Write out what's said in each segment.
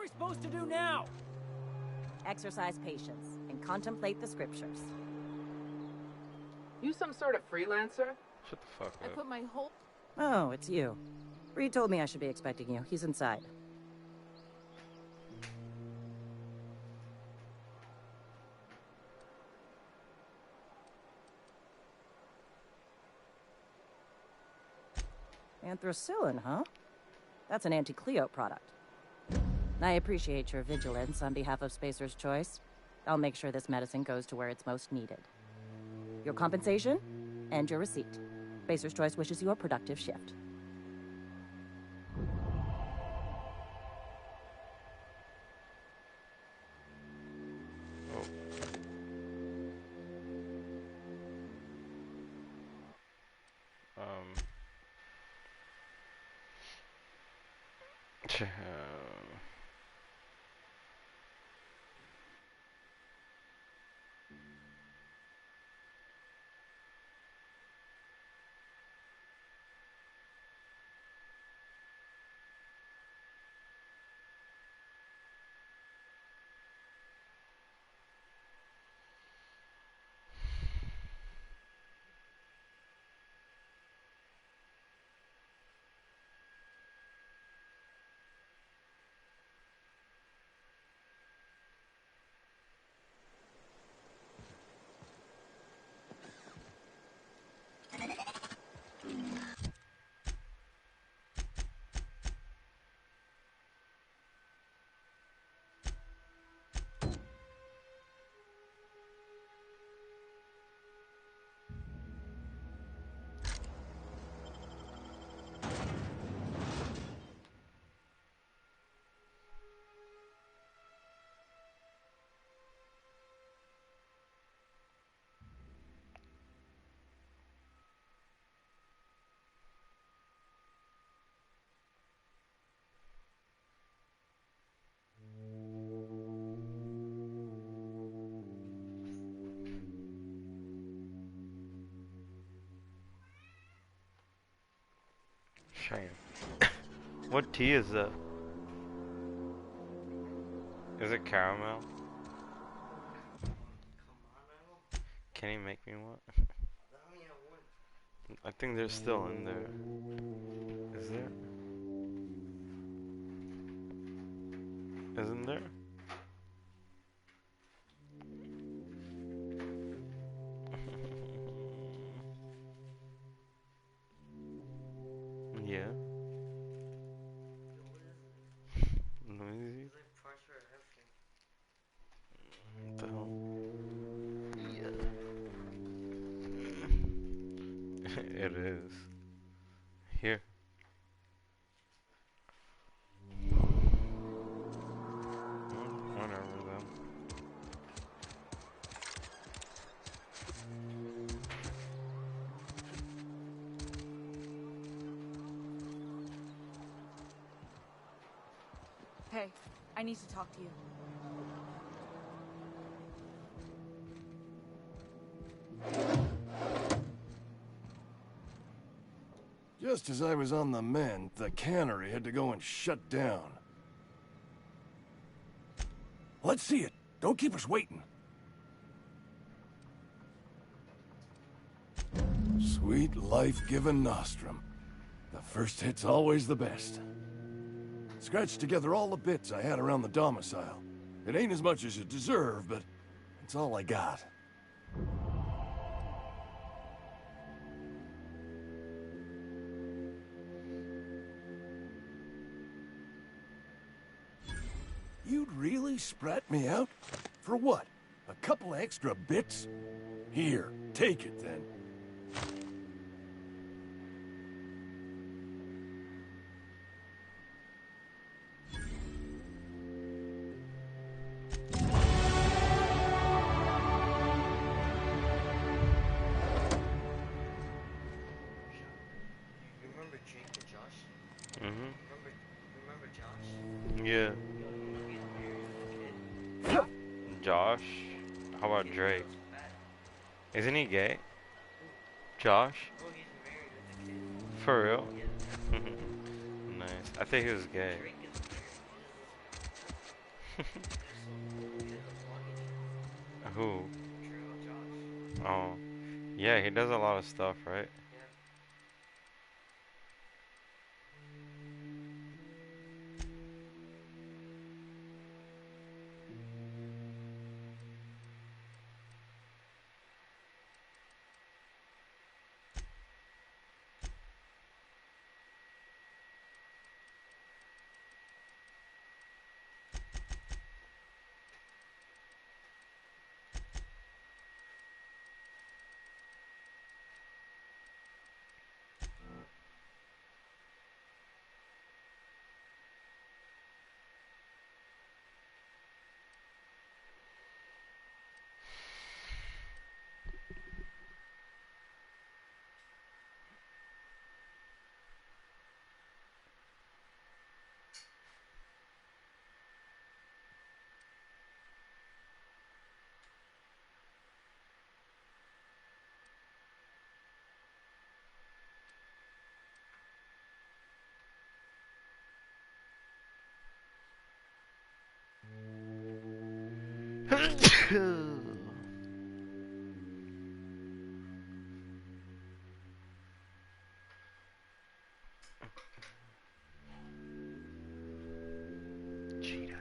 we supposed to do now? Exercise patience and contemplate the scriptures. You some sort of freelancer? Shut the fuck I up. put my whole... Oh, it's you. Reed told me I should be expecting you. He's inside. Anthracillin, huh? That's an anti-Cleo product. I appreciate your vigilance on behalf of Spacer's Choice. I'll make sure this medicine goes to where it's most needed. Your compensation and your receipt. Spacer's Choice wishes you a productive shift. Shame. What tea is that? Is it caramel? Can he make me one? I think they're still in there. Is there? Isn't there? Yeah. Noisy. What the hell? Yeah. It is. Here. Whatever then. Hey, I need to talk to you. Just as I was on the mend, the cannery had to go and shut down. Let's see it. Don't keep us waiting. Sweet life-giving nostrum. The first hit's always the best. Scratched together all the bits I had around the domicile. It ain't as much as you deserve, but it's all I got. You'd really sprat me out? For what? A couple extra bits? Here, take it then. Yeah. Josh? How about Drake? Isn't he gay? Josh? For real? Nice. I think he was gay. Who? Oh. Yeah, he does a lot of stuff, right? Cheetah.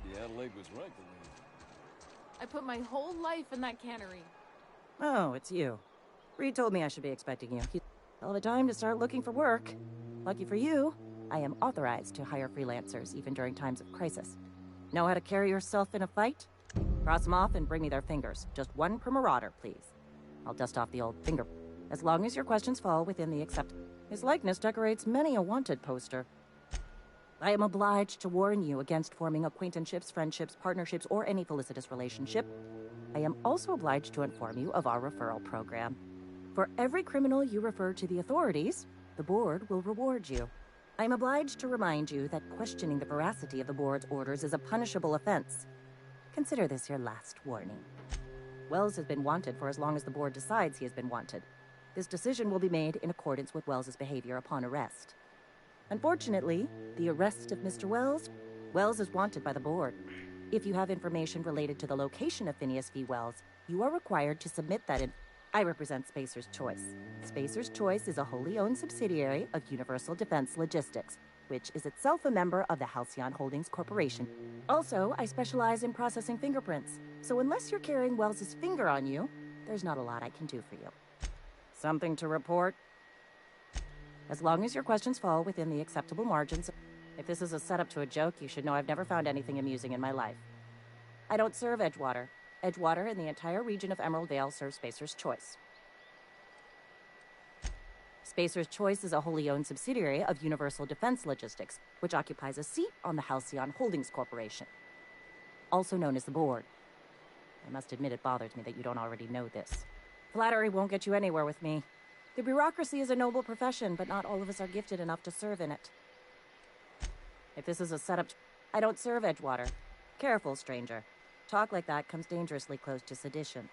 Maybe Adelaide was right to leave. I put my whole life in that cannery. Oh, it's you. Reed told me I should be expecting you. He's hell of a time to start looking for work. Lucky for you, I am authorized to hire freelancers even during times of crisis. Know how to carry yourself in a fight? Cross them off and bring me their fingers. Just one per marauder, please. I'll dust off the old finger. As long as your questions fall within the accept. His likeness decorates many a wanted poster. I am obliged to warn you against forming acquaintanceships, friendships, partnerships, or any felicitous relationship. I am also obliged to inform you of our referral program. For every criminal you refer to the authorities, the board will reward you. I am obliged to remind you that questioning the veracity of the board's orders is a punishable offense. Consider this your last warning. Wells has been wanted for as long as the board decides he has been wanted. This decision will be made in accordance with Wells's behavior upon arrest. Unfortunately, the arrest of Mr. Wells is wanted by the board. If you have information related to the location of Phineas V. Wells, you are required to submit that in... I represent Spacer's Choice. Spacer's Choice is a wholly owned subsidiary of Universal Defense Logistics, which is itself a member of the Halcyon Holdings Corporation. Also, I specialize in processing fingerprints, so unless you're carrying Wells's finger on you, there's not a lot I can do for you. Something to report? As long as your questions fall within the acceptable margins. If this is a setup to a joke, you should know I've never found anything amusing in my life. I don't serve Edgewater. Edgewater and the entire region of Emerald Vale serve Spacer's Choice. Spacer's Choice is a wholly owned subsidiary of Universal Defense Logistics, which occupies a seat on the Halcyon Holdings Corporation, also known as the board. I must admit it bothers me that you don't already know this. Flattery won't get you anywhere with me. The bureaucracy is a noble profession, but not all of us are gifted enough to serve in it. If this is a setup, I don't serve Edgewater. Careful, stranger. Talk like that comes dangerously close to sedition.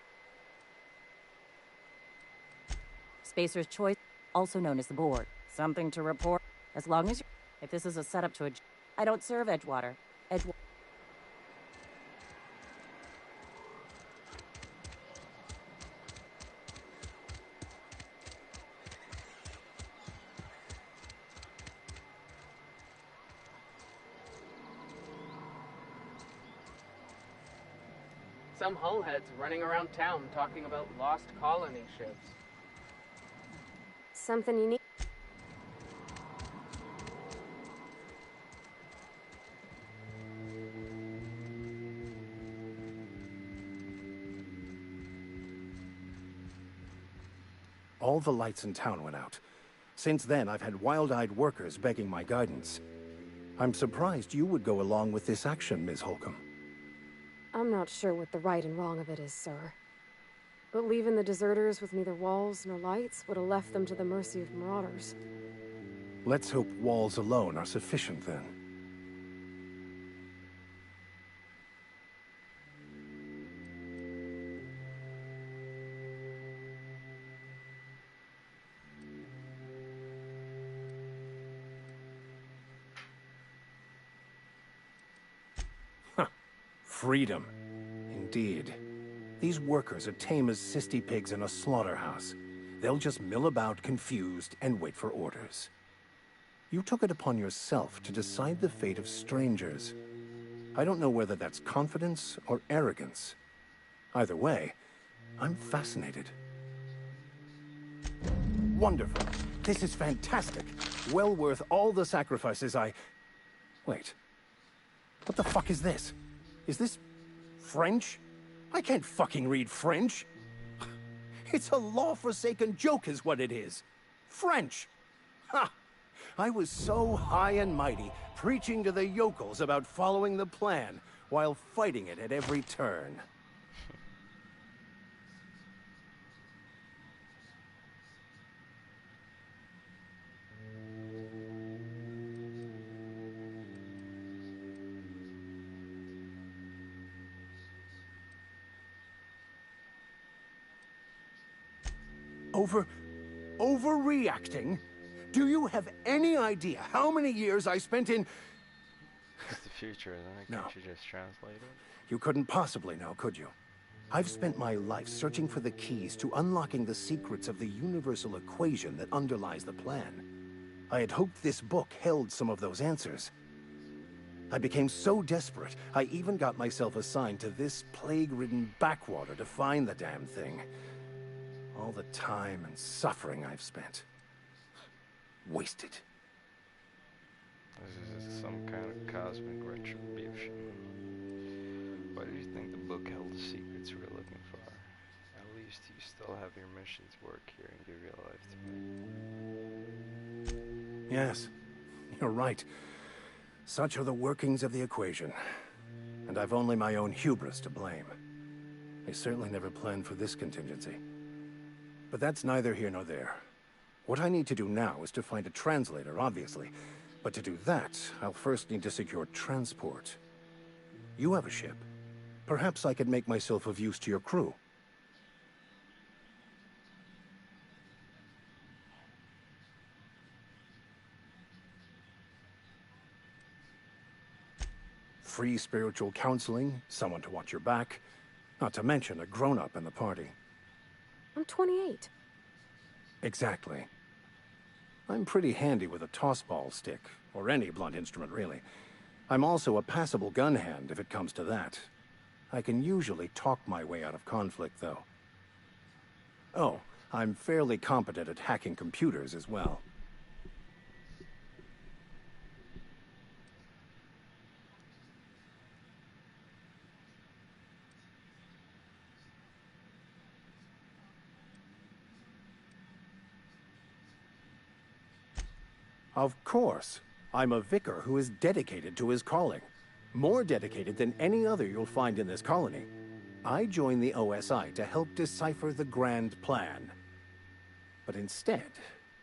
Spacer's Choice, also known as the board. Something to report? As long as if this is a setup to a... I don't serve Edgewater. Edgewater. Some hullheads running around town talking about lost colony ships. Something you need. All the lights in town went out. Since then, I've had wild-eyed workers begging my guidance. I'm surprised you would go along with this action, Ms. Holcomb. I'm not sure what the right and wrong of it is, sir. But leaving the deserters with neither walls nor lights would have left them to the mercy of marauders. Let's hope walls alone are sufficient, then. Freedom. Indeed. These workers are tame as cysty pigs in a slaughterhouse. They'll just mill about confused and wait for orders. You took it upon yourself to decide the fate of strangers. I don't know whether that's confidence or arrogance. Either way, I'm fascinated. Wonderful. This is fantastic. Well worth all the sacrifices I... Wait. What the fuck is this? Is this French? I can't fucking read French. It's a law-forsaken joke is what it is. French. Ha! I was so high and mighty, preaching to the yokels about following the plan, while fighting it at every turn. Overreacting? Do you have any idea how many years I spent in... It's the future, isn't it? No. Can't you just translate it? You couldn't possibly know, could you? I've spent my life searching for the keys to unlocking the secrets of the universal equation that underlies the plan. I had hoped this book held some of those answers. I became so desperate, I even got myself assigned to this plague-ridden backwater to find the damn thing. All the time and suffering I've spent. Wasted. This is some kind of cosmic retribution. Why do you think the book held the secrets we were looking for? At least you still have your mission to work here and give your life to me. Yes, you're right. Such are the workings of the equation. And I've only my own hubris to blame. I certainly never planned for this contingency. But that's neither here nor there. What I need to do now is to find a translator, obviously. But to do that, I'll first need to secure transport. You have a ship. Perhaps I could make myself of use to your crew. Free spiritual counseling, someone to watch your back, not to mention a grown-up in the party. I'm 28. Exactly. I'm pretty handy with a toss-ball stick, or any blunt instrument, really. I'm also a passable gun hand, if it comes to that. I can usually talk my way out of conflict, though. Oh, I'm fairly competent at hacking computers as well. Of course. I'm a vicar who is dedicated to his calling. More dedicated than any other you'll find in this colony. I joined the OSI to help decipher the grand plan. But instead,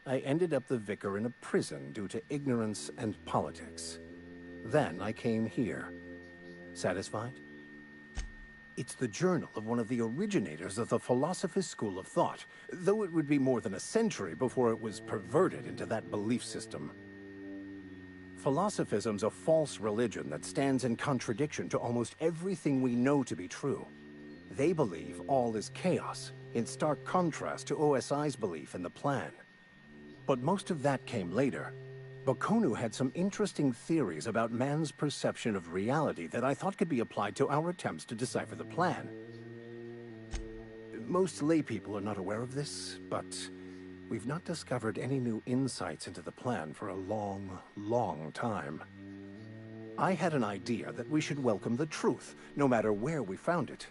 I ended up the vicar in a prison due to ignorance and politics. Then I came here. Satisfied? It's the journal of one of the originators of the Philosopher's School of Thought, though it would be more than a century before it was perverted into that belief system. Philosophism's a false religion that stands in contradiction to almost everything we know to be true. They believe all is chaos, in stark contrast to OSI's belief in the plan. But most of that came later. Bakonu had some interesting theories about man's perception of reality that I thought could be applied to our attempts to decipher the plan. Most laypeople are not aware of this, but we've not discovered any new insights into the plan for a long, long time. I had an idea that we should welcome the truth, no matter where we found it.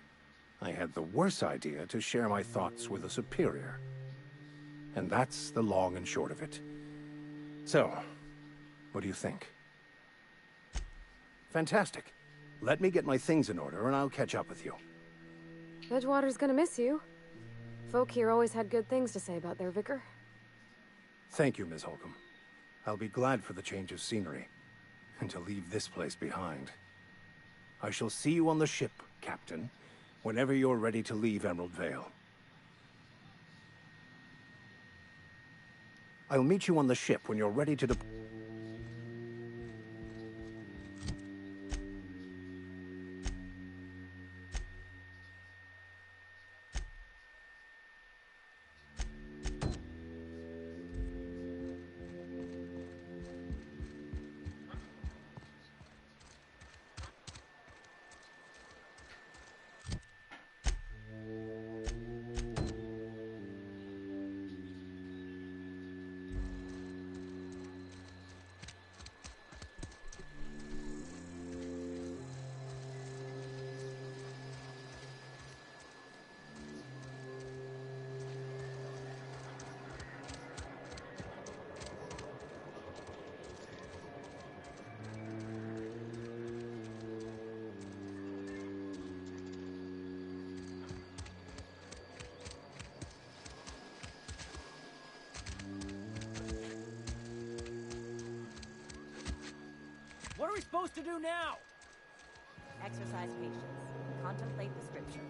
I had the worse idea to share my thoughts with a superior. And that's the long and short of it. So, what do you think? Fantastic. Let me get my things in order and I'll catch up with you. Edgewater's gonna miss you. Folk here always had good things to say about their vicar. Thank you, Ms. Holcomb. I'll be glad for the change of scenery, and to leave this place behind. I shall see you on the ship, Captain, whenever you're ready to leave Emerald Vale. I'll meet you on the ship when you're ready to depart. What are we supposed to do now? Exercise patience. Contemplate the scriptures.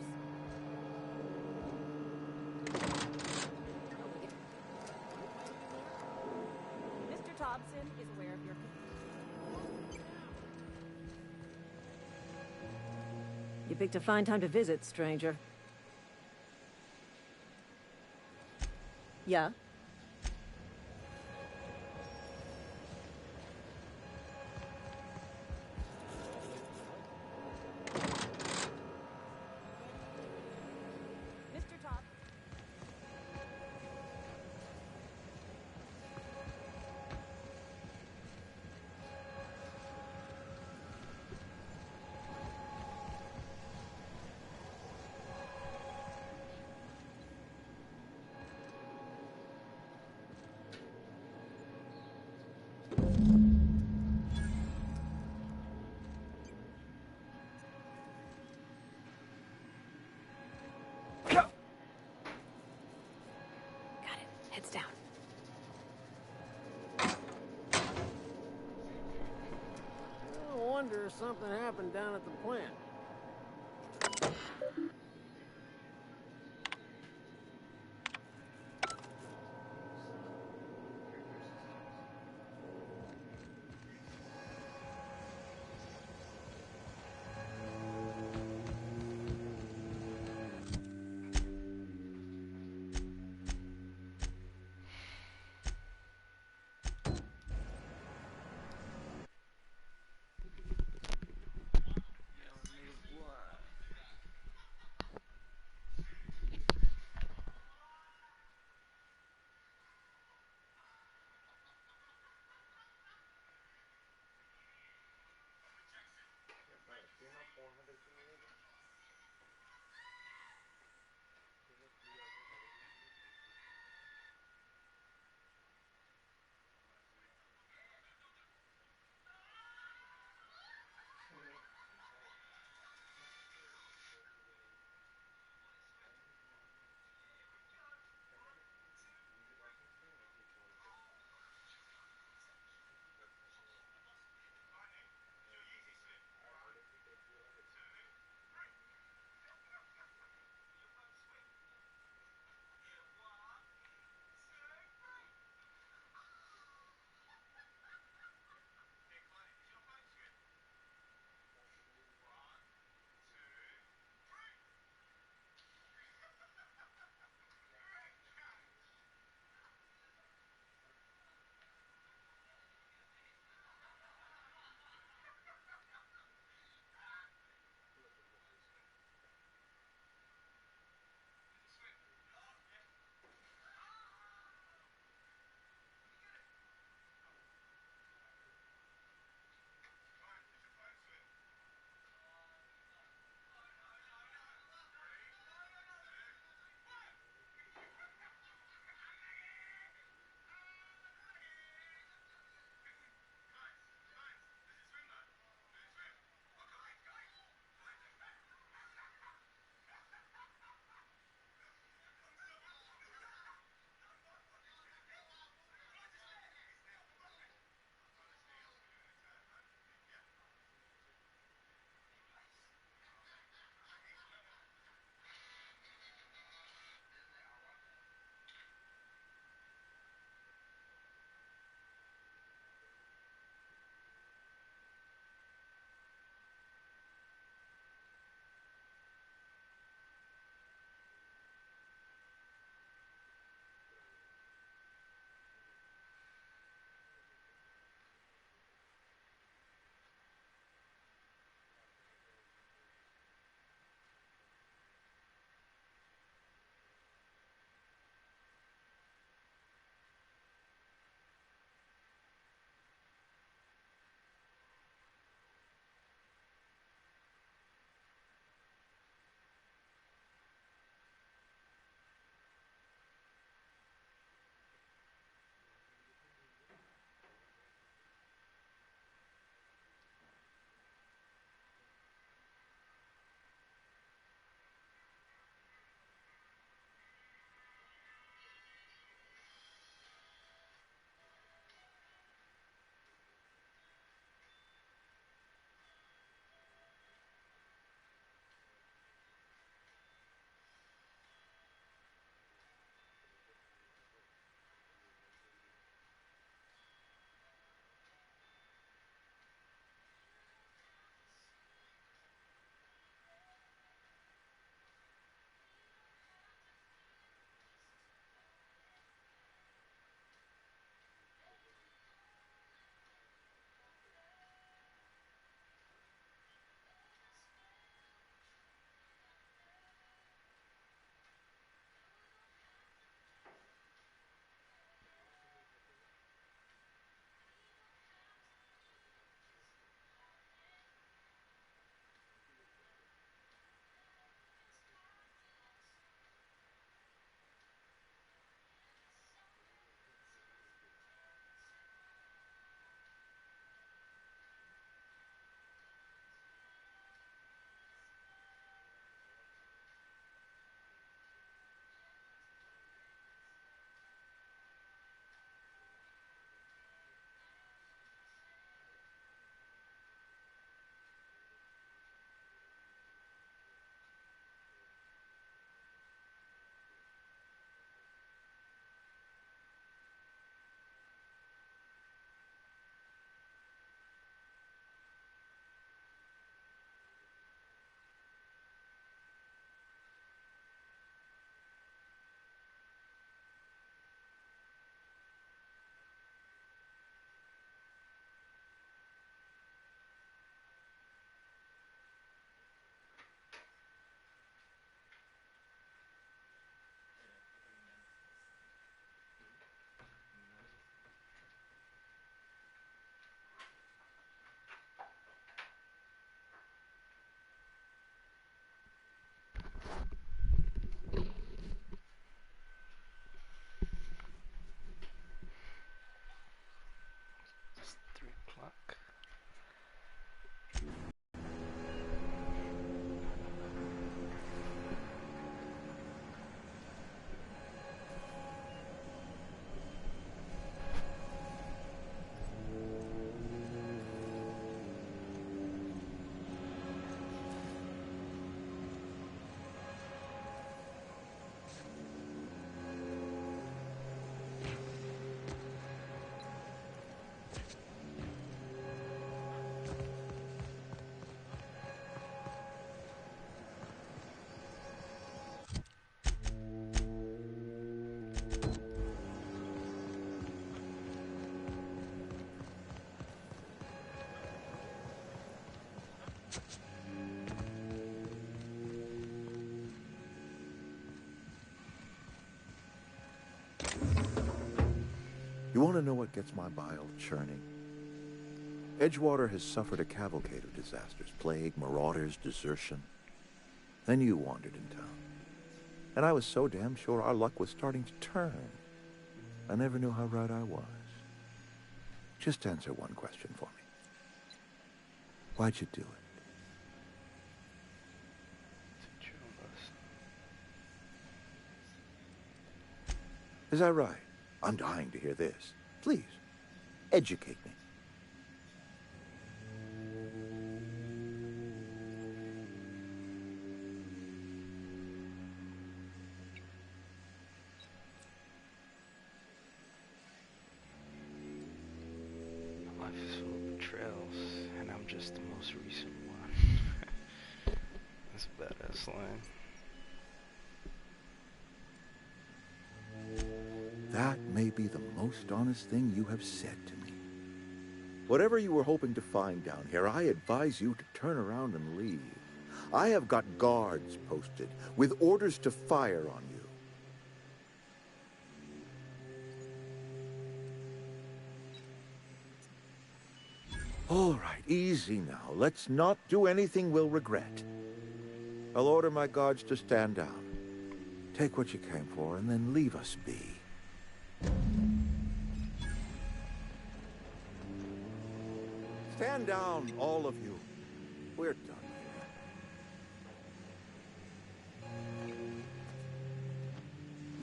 Mr. Thompson is aware of your... You picked a fine time to visit, stranger. Yeah? Mr. Thompson... Got it. Heads down. I wonder if something happened down at the plant. what gets my bile churning. Edgewater has suffered a cavalcade of disasters, plague, marauders, desertion. Then you wandered in town. And I was so damn sure our luck was starting to turn. I never knew how right I was. Just answer one question for me. Why'd you do it? Is that right? I'm dying to hear this. Please, educate me. Life is full of betrayals, and I'm just the most recent one. That's a badass line. That may be the most honest thing you have said to me. Whatever you were hoping to find down here, I advise you to turn around and leave. I have got guards posted with orders to fire on you. All right, easy now. Let's not do anything we'll regret. I'll order my guards to stand down. Take what you came for and then leave us be. Stand down, all of you. We're done here.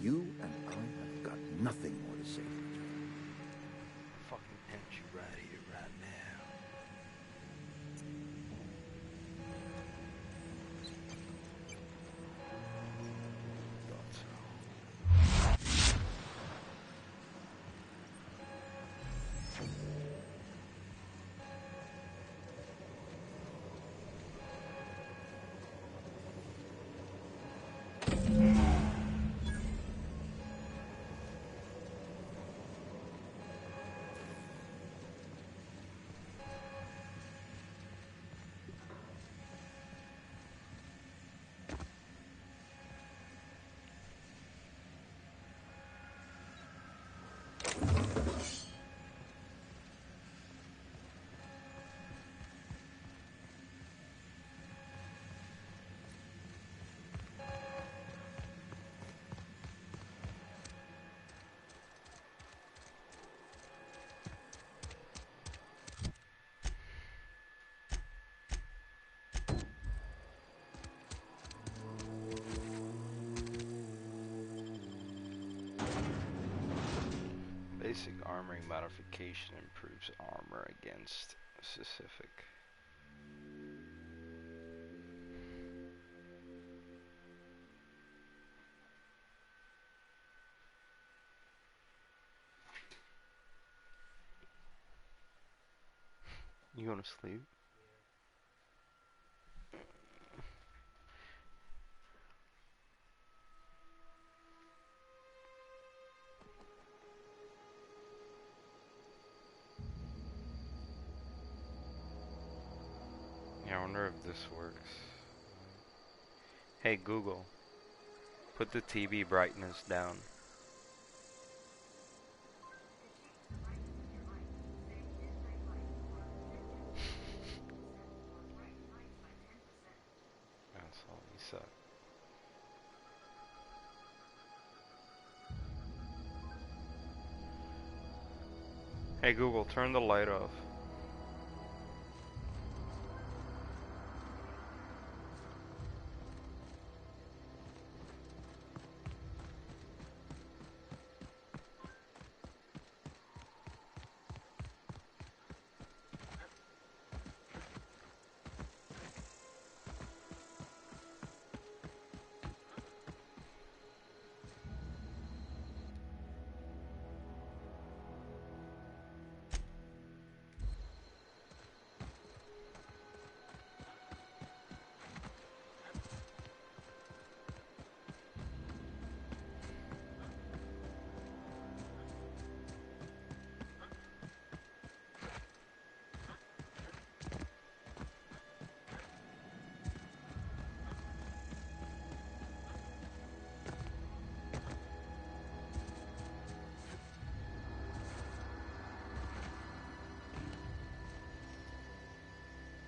You and I have got nothing more to say to each other. I'll fucking pinch you right here, right now. Thought so. Basic armoring modification improves armor against specific. You going to sleep? Yeah, I wonder if this works. Hey Google, put the TV brightness down. That's all you suck. Hey Google, turn the light off.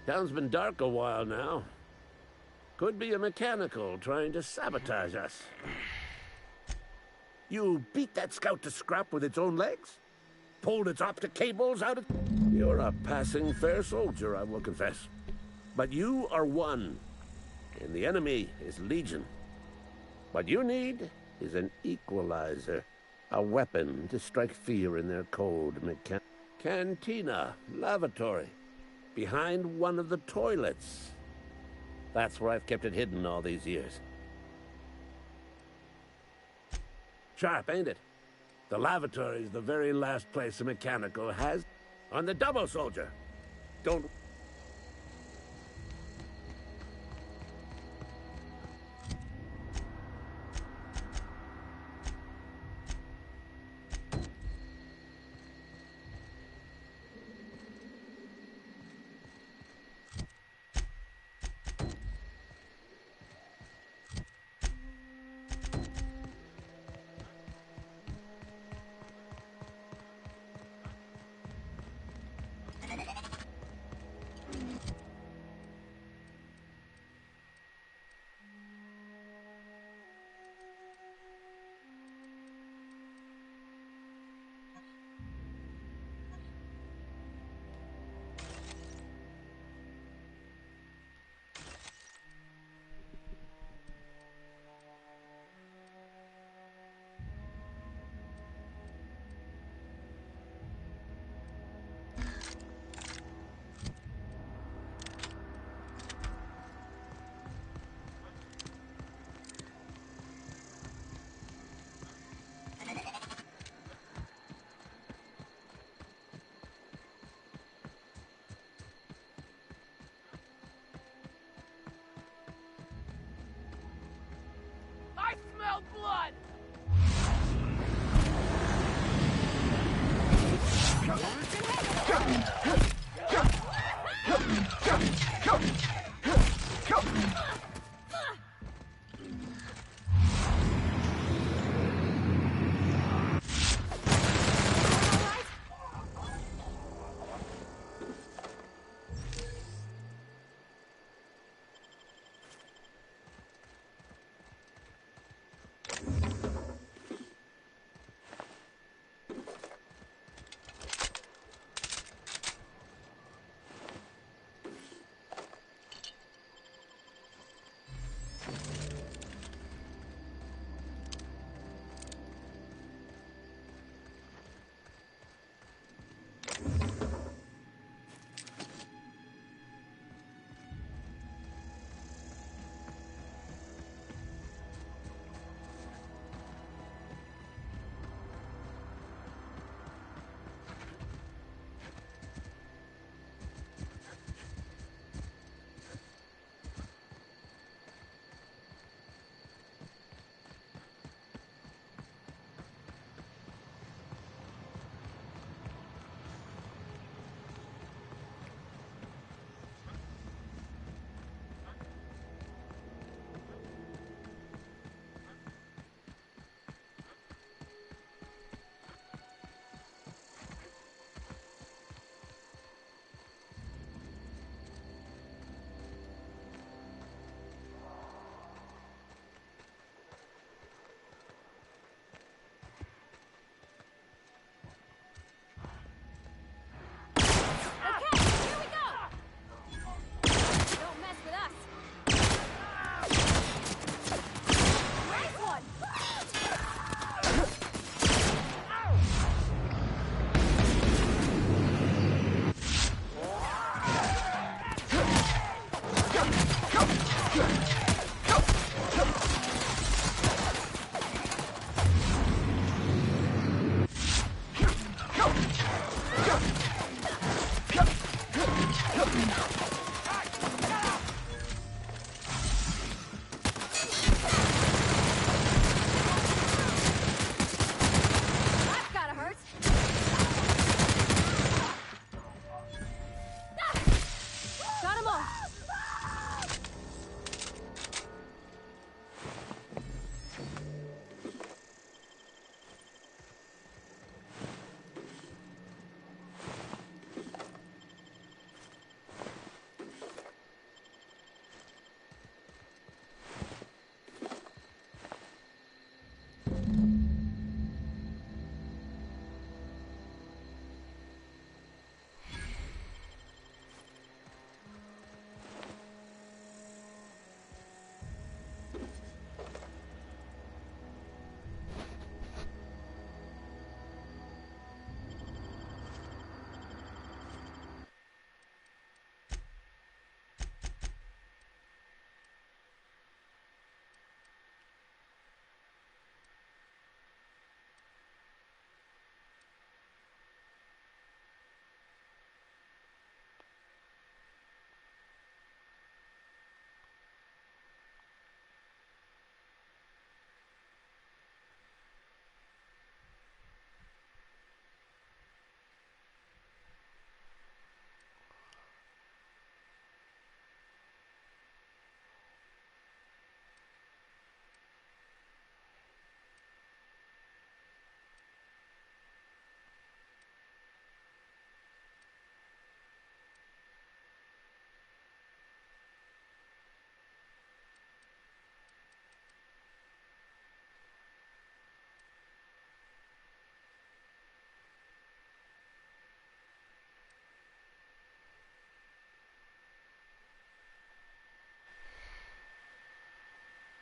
Town's been dark a while now. Could be a mechanical trying to sabotage us. You beat that scout to scrap with its own legs? Pulled its optic cables out of... You're a passing fair soldier, I will confess. But you are one, and the enemy is legion. What you need is an equalizer. A weapon to strike fear in their cold cantina, lavatory, behind one of the toilets. That's where I've kept it hidden all these years. Sharp, ain't it? The lavatory is the very last place a mechanical has on the double, soldier. Don't... I smell blood!